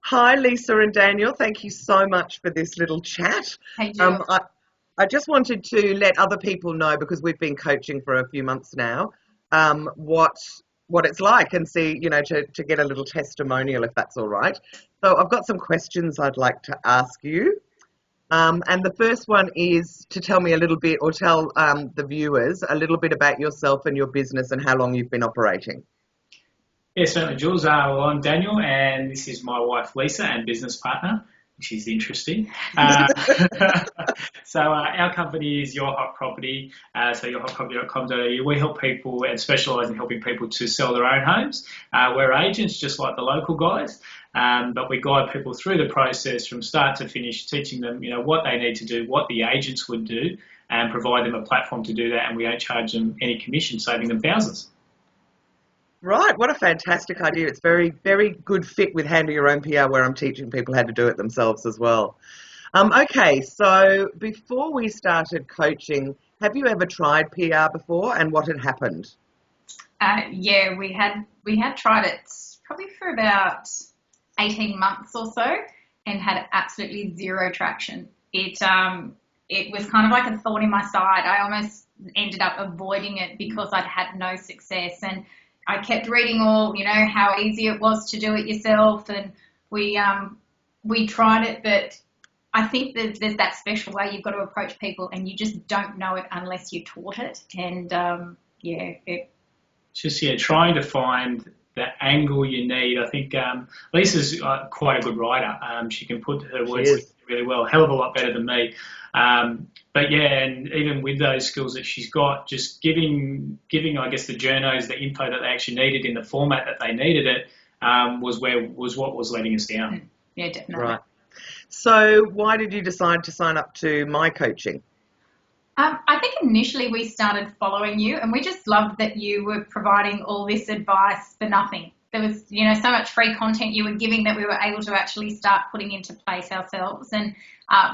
Hi, Lisa and Daniel. Thank you so much for this little chat. Hey, Um, Jill. I, I just wanted to let other people know, because we've been coaching for a few months now, what it's like, and see, to get a little testimonial, if that's all right. So I've got some questions I'd like to ask you. And the first one is to tell me a little bit, or tell the viewers a little bit about yourself and your business and how long you've been operating. Yeah, certainly, Jules. Well, I'm Daniel, and this is my wife, Lisa, and business partner, which is interesting. So our company is Your Hot Property, so yourhotproperty.com.au. We help people and specialise in helping people to sell their own homes. We're agents, just like the local guys, but we guide people through the process from start to finish, teaching them, what they need to do, what the agents would do, and provide them a platform to do that, and we don't charge them any commission, saving them thousands. Right, what a fantastic idea. It's very, very good fit with Handle Your Own PR, where I'm teaching people how to do it themselves as well. Okay, so before we started coaching, have you ever tried PR before, and what had happened? Yeah, we had tried it probably for about 18 months or so, and had absolutely zero traction. It was kind of like a thorn in my side. I almost ended up avoiding it because I'd had no success, and I kept reading all, how easy it was to do it yourself, and we tried it, but I think that there's that special way you've got to approach people, and you just don't know it unless you're taught it. And Just trying to find the angle you need. I think Lisa's quite a good writer. She can put her words together really well, a hell of a lot better than me. But yeah, and even with those skills that she's got, just giving I guess the journos the info that they actually needed in the format that they needed it, was what was letting us down. Yeah, definitely. Right. So why did you decide to sign up to my coaching? I think initially we started following you, and we just loved that you were providing all this advice for nothing. There was, so much free content you were giving that we were able to actually start putting into place ourselves. And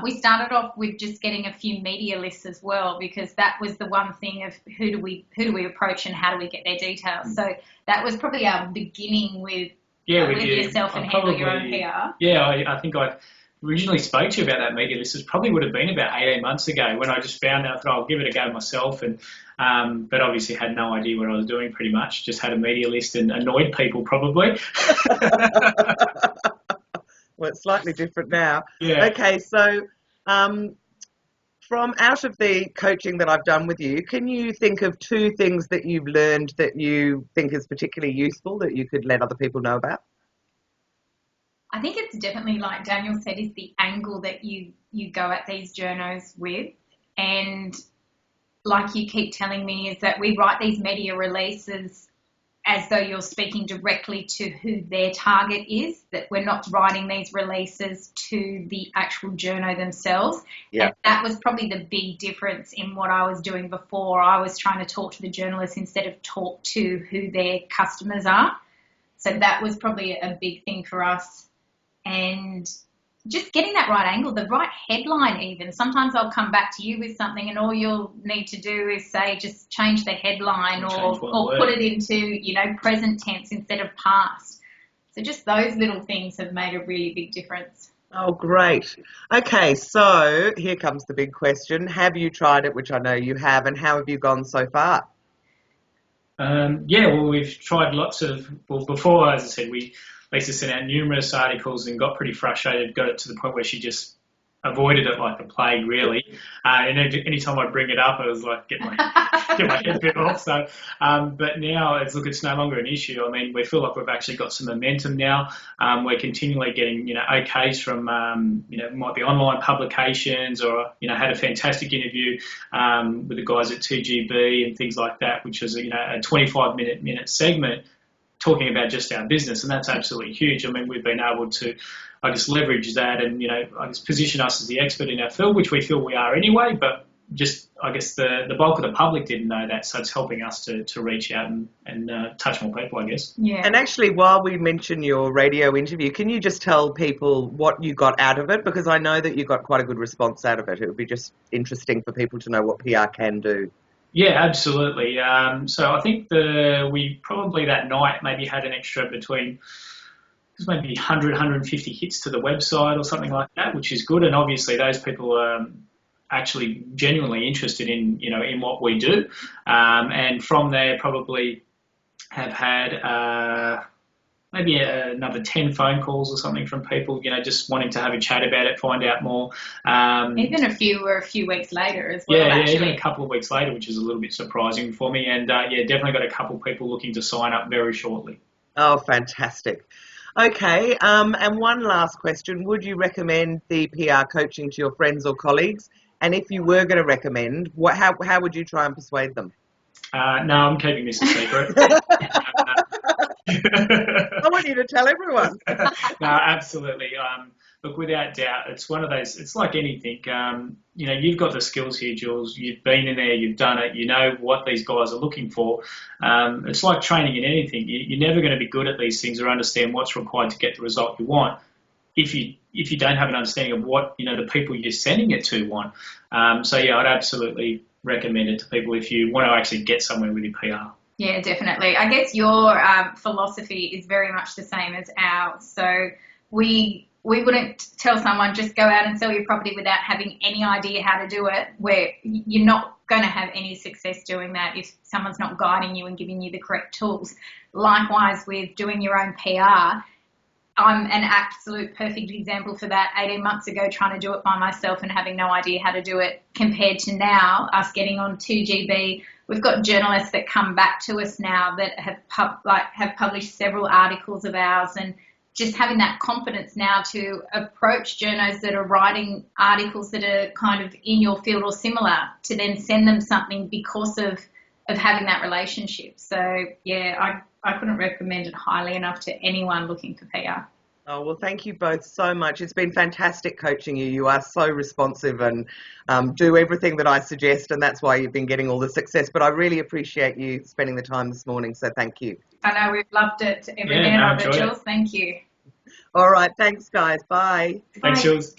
we started off with just getting a few media lists as well, because that was the one thing of who do we approach and how do we get their details. So that was probably our beginning with yourself and Handle Your Own PR. Yeah, I think I originally spoke to you about that media list. It probably would have been about 18 months ago when I just found out. I thought I'll give it a go myself, and but obviously had no idea what I was doing. Pretty much just had a media list and annoyed people probably. Well, it's slightly different now. Yeah. Okay, so from out of the coaching that I've done with you, can you think of two things that you've learned that you think is particularly useful that you could let other people know about? I think it's definitely, like Daniel said, is the angle that you go at these journos with. And like you keep telling me, is that we write these media releases as though you're speaking directly to who their target is, that we're not writing these releases to the actual journo themselves. Yeah. And that was probably the big difference in what I was doing before. I was trying to talk to the journalists instead of talk to who their customers are. So that was probably a big thing for us. And just getting that right angle, the right headline even. Sometimes I'll come back to you with something and all you'll need to do is say just change the headline or put it into, present tense instead of past. So just those little things have made a really big difference. Oh, great. Okay, so here comes the big question. Have you tried it, which I know you have, and how have you gone so far? We've tried before, as I said, Lisa sent out numerous articles and got pretty frustrated, got it to the point where she just avoided it like the plague, really. And any time I bring it up, I was like, get my head bit off. So, but now it's no longer an issue. I mean, we feel like we've actually got some momentum now. We're continually getting, okays from, might be online publications, or, had a fantastic interview with the guys at 2GB and things like that, which was, a 25-minute segment talking about just our business, and that's absolutely huge. I mean, we've been able to, leverage that and, position us as the expert in our field, which we feel we are anyway, but just, the bulk of the public didn't know that, so it's helping us to reach out and touch more people, I guess. Yeah. And actually, while we mention your radio interview, can you just tell people what you got out of it? Because I know that you got quite a good response out of it. It would be just interesting for people to know what PR can do. Yeah, absolutely. So I think we probably that night maybe had an extra between there's maybe 100, 150 hits to the website or something like that, which is good. And obviously those people are actually genuinely interested in, in what we do. And from there probably have had maybe another 10 phone calls or something from people, just wanting to have a chat about it, find out more. Even a few weeks later as well. Yeah, even a couple of weeks later, which is a little bit surprising for me. And definitely got a couple of people looking to sign up very shortly. Oh, fantastic. Okay, and one last question. Would you recommend the PR coaching to your friends or colleagues? And if you were going to recommend, how would you try and persuade them? No, I'm keeping this a secret. I want you to tell everyone. No, absolutely. Look, without doubt, it's one of those, it's like anything. You've got the skills here, Jules. You've been in there, you've done it, you know what these guys are looking for. It's like training in anything. You're never going to be good at these things or understand what's required to get the result you want if you don't have an understanding of what, the people you're sending it to want. I'd absolutely recommend it to people if you want to actually get somewhere with your PR. Yeah, definitely. I guess your philosophy is very much the same as ours. So we wouldn't tell someone just go out and sell your property without having any idea how to do it, where you're not going to have any success doing that if someone's not guiding you and giving you the correct tools. Likewise with doing your own PR, I'm an absolute perfect example for that. 18 months ago, trying to do it by myself and having no idea how to do it, compared to now, us getting on 2GB. We've got journalists that come back to us now that have published several articles of ours, and just having that confidence now to approach journos that are writing articles that are kind of in your field or similar, to then send them something because of having that relationship. So, yeah, I couldn't recommend it highly enough to anyone looking for PR. Oh, well, thank you both so much. It's been fantastic coaching you. You are so responsive and do everything that I suggest, and that's why you've been getting all the success. But I really appreciate you spending the time this morning, so thank you. I know we've loved it. Every minute of it, Jules. Thank you. All right. Thanks, guys. Bye. Thanks, Jules.